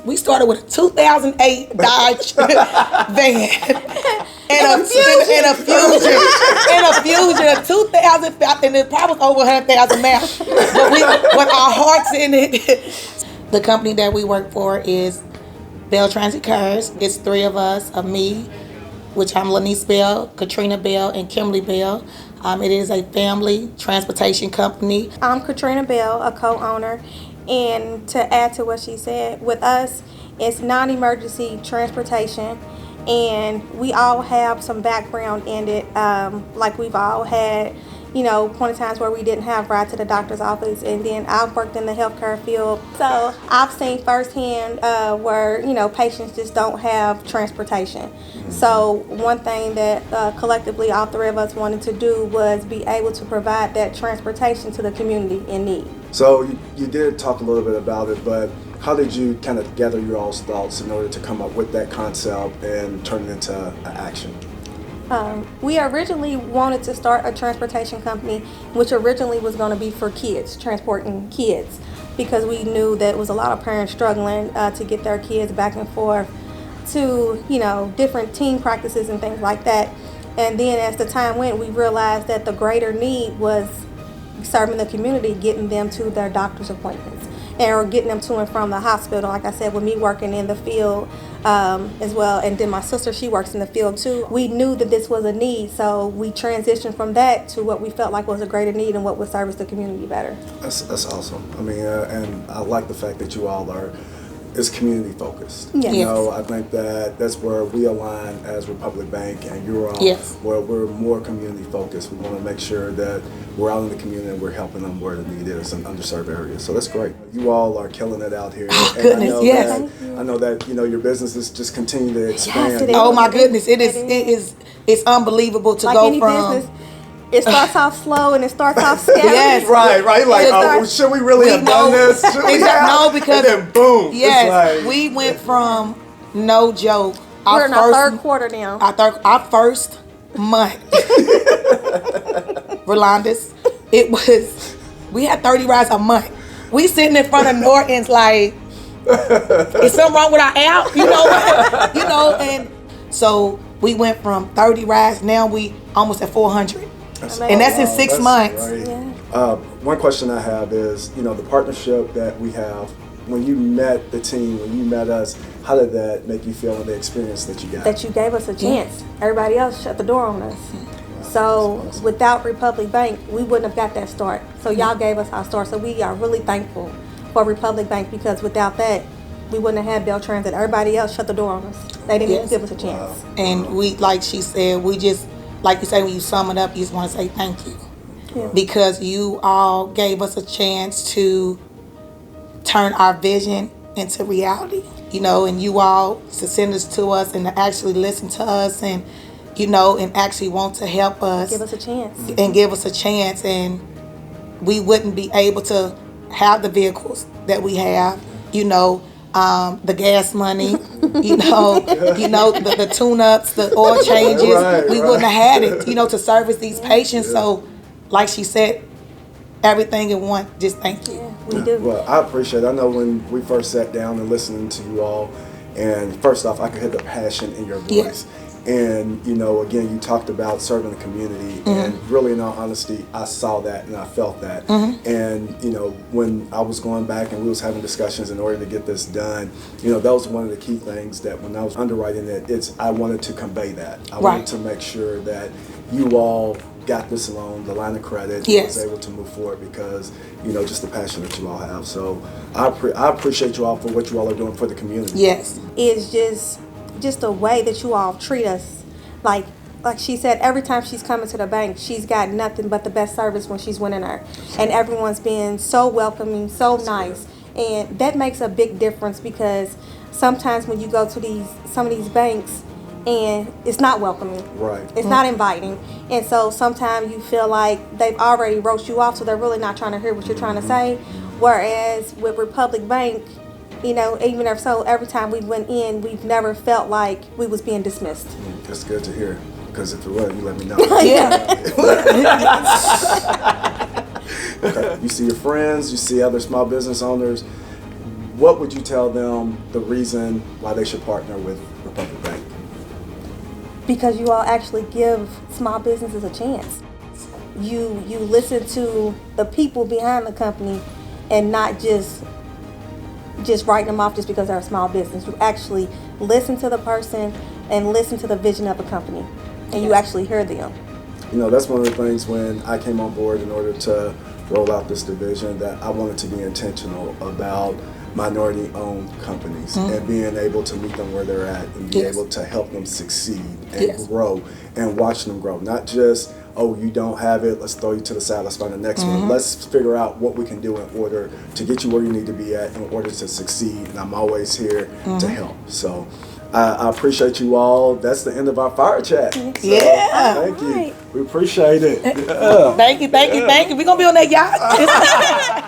we started with a 2008 Dodge van and a Fusion, a 2005, and it probably was over 100,000 miles. But our hearts in it. The company that we work for is Bell Transit Cars. It's three of us, me, which I'm Lanice Bell, Katrina Bell, and Kimberly Bell. It is a family transportation company. I'm Katrina Bell, a co-owner, and to add to what she said, with us, it's non-emergency transportation, and we all have some background in it. Like we've all had, point of times where we didn't have ride to the doctor's office, and then I've worked in the healthcare field, so I've seen firsthand where patients just don't have transportation. So one thing that collectively all three of us wanted to do was be able to provide that transportation to the community in need. So you did talk a little bit about it, but how did you kind of gather your all's thoughts in order to come up with that concept and turn it into action? We originally wanted to start a transportation company, which originally was going to be for kids, transporting kids, because we knew that it was a lot of parents struggling to get their kids back and forth to, different team practices and things like that. And then as the time went, we realized that the greater need was serving the community, getting them to their doctor's appointments, or getting them to and from the hospital. Like I said, with me working in the field as well, and then my sister, she works in the field too. We knew that this was a need, so we transitioned from that to what we felt like was a greater need and what would service the community better. That's awesome. I mean, and I like the fact that you all is community focused. Yes. I think that's where we align as Republic Bank, and you're all where we're more community focused. We want to make sure that we're out in the community and we're helping them where the need is in underserved areas. So that's great. You all are killing it out here. Oh, goodness, I know that your businesses just continue to expand. Yes, it is. Oh my goodness, it's unbelievable to like go any from business. It starts off slow and it starts off scary. Yes. Right. Like, should we really have done this? Should we have? No, because and then boom. Yes, it's like, we went from no joke. We're in our third quarter now. Our first month, Rolandis, we had 30 rides a month. We sitting in front of Norton's like, is something wrong with our app? And so we went from 30 rides. Now we almost at 400. And that's in 6 months. Right. Yeah. One question I have is, the partnership that we have. When you met the team, when you met us, how did that make you feel in the experience that you got? That you gave us a chance. Everybody else shut the door on us. So without Republic Bank, we wouldn't have got that start. So y'all gave us our start. So we are really thankful for Republic Bank, because without that, we wouldn't have had Bell Transit. Everybody else shut the door on us. They didn't even give us a chance. Wow. And we, like she said, we just, like you say, when you sum it up, you just want to say thank you. Yeah. Because you all gave us a chance to turn our vision into reality, and you all to send this to us and to actually listen to us and, and actually want to help us. Give us a chance. And give us a chance. And we wouldn't be able to have the vehicles that we have, the gas money, the tune-ups, the oil changes. We wouldn't have had it, to service these patients. So, like she said, everything in one, just thank you. Yeah, we do. Well, I appreciate it. I know when we first sat down and listening to you all, and first off, I could hear the passion in your voice. Yes. And, again, you talked about serving the community, and really, in all honesty, I saw that and I felt that. And, when I was going back and we was having discussions in order to get this done, that was one of the key things that when I was underwriting it, I wanted to convey that. I wanted to make sure that you all got this loan, the line of credit, was able to move forward because, just the passion that you all have. So I appreciate you all for what you all are doing for the community. Yes. It's just a way that you all treat us. Like she said, every time she's coming to the bank, she's got nothing but the best service when she's winning her. And everyone's been so welcoming, so nice. And that makes a big difference, because sometimes when you go to some of these banks, and it's not welcoming. Right. It's not inviting. And so sometimes you feel like they've already wrote you off, so they're really not trying to hear what you're trying to say. Whereas with Republic Bank, even if so, every time we went in, we've never felt like we was being dismissed. That's good to hear, because if it was, you let me know. Okay. You see your friends, you see other small business owners. what would you tell them the reason why they should partner with Republic Bank? Because you all actually give small businesses a chance. You listen to the people behind the company and not just writing them off just because they're a small business. You actually listen to the person and listen to the vision of a company, and you actually hear them. You know, that's one of the things when I came on board in order to roll out this division, that I wanted to be intentional about minority-owned companies and being able to meet them where they're at and be able to help them succeed and grow and watch them grow. Not just, oh, you don't have it, let's throw you to the side, let's find the next one. Let's figure out what we can do in order to get you where you need to be at in order to succeed. And I'm always here to help. So I appreciate you all. That's the end of our fire chat. So, thank you. We appreciate it. Thank you. We're going to be on that yacht.